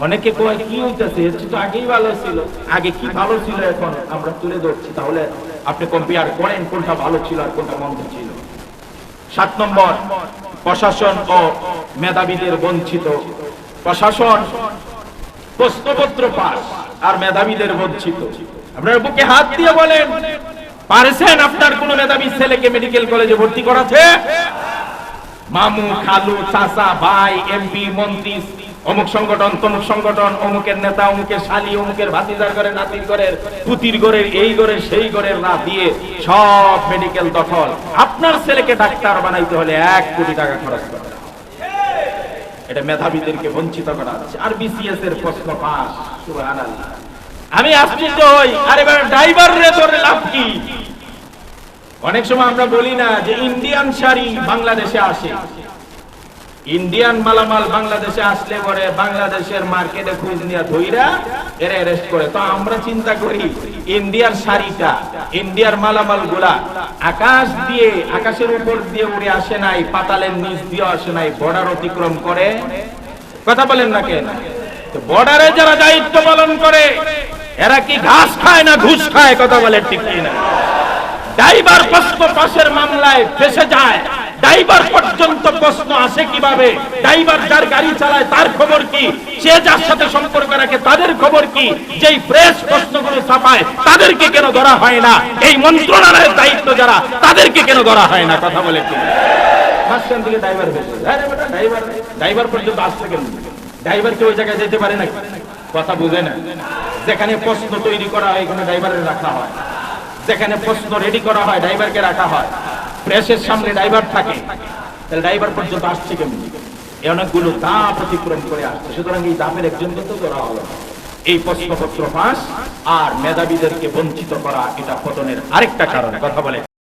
অনেকে কয় কি হইতেছে, এর তো আগেই ভালো ছিল। আগে কি ভালো ছিল এখন আমরা তুলে ধরছি, তাহলে আপনি কম্পেয়ার করেন কোনটা ভালো ছিল আর কোনটা মন্দ ছিল। 7 নম্বর, প্রশাসন ও মেধাবীদের বঞ্চিত। প্রশাসন প্রশ্নপত্র পাস আর মেধাবীদের বঞ্চিত। আপনার বুকে হাত দিয়ে বলেন, পারছেন আপনার কোন মেধাবী ছেলেকে মেডিকেল কলেজে ভর্তি করাছে? মামু, খালু, চাচা, ভাই, এমপি, মন্ত্রী, অমুক সংগঠন, তমুক সংগঠন, অমুকের নেতা, অমুকের শালী, অমুকের ভাতিজার ঘরে, নাতির ঘরের, পুতির ঘরের, এই ঘরের সেই ঘরের না দিয়ে সব মেডিকেল দখল। আপনার ছেলেকে ডাক্তার বানাইতে হলে 1 কোটি টাকা খরচ করতে হবে। এটা মেধাবীদেরকে বঞ্চিত করা হচ্ছে। আর বিসিএস এর প্রশ্ন পাস, সুবহানাল্লাহ। আমি আশ্চর্য হই, আরে ড্রাইভার রে ধরে লাভ কি? অনেক সময় আমরা বলি না যে ইন্ডিয়ান শাড়ি বাংলাদেশে আসে, ইন্ডিয়ান মালামাল বাংলাদেশে আসলে পরে বাংলাদেশের মার্কেটে খোঁজ নিয়ে ধইরা এরা অ্যারেস্ট করে। তো আমরা চিন্তা করি ইন্ডিয়ার শাড়িটা, ইন্ডিয়ার মালামাল গুলা আকাশ দিয়ে, আকাশের উপর দিয়ে উড়ে আসে নাই, পাতালের নিচ দিয়ে আসে নাই, বর্ডার অতিক্রম করে। কথা বলেন না কেন? তো বর্ডারে যারা দায়িত্ব পালন করে এরা কি ঘাস খায় না ঘুষ খায়? কথা বলেন ঠিক কিনা? ড্রাইভার প্রশ্ন পাশের মামলায় ফেসে যায়, ড্রাইভার পর্যন্ত প্রশ্ন আসে কিভাবে? ড্রাইভার যার গাড়ি চালায় তার খবর কি? সে যার সাথে সম্পর্ক রাখে তাদের খবর কি? যেই প্রেস প্রশ্নগুলো ছাপায় তাদেরকে কেন ধরা হয় না? এই মন্ত্রণালয়ের দায়িত্ব যারা, তাদেরকে কেন ধরা হয় না? কথা বলে কি মাঝখান থেকে ড্রাইভার ফেসে যায়? ড্রাইভার পর্যন্ত আসছে কেন? ড্রাইভার কি ওই জায়গায় যেতে পারে না? কথা বুঝে না। যেখানে প্রশ্ন তৈরি করা হয় এখানে ড্রাইভারের রাখা হয়, যেখানে প্রশ্ন রেডি করা হয় ড্রাইভারকে রাখা হয়, প্রেসের সামনে ড্রাইভার থাকে, তাহলে ড্রাইভার পর্যন্ত আসছে কেমন? এই অনেকগুলো ধাপ অতিক্রম করে আসছে। সুতরাং এই ধাপের একজনকে তো ধরা হলো। এই প্রশ্নপত্র ফাঁস আর মেধাবীদেরকে বঞ্চিত করা, এটা পতনের আরেকটা কারণ। কথা বলে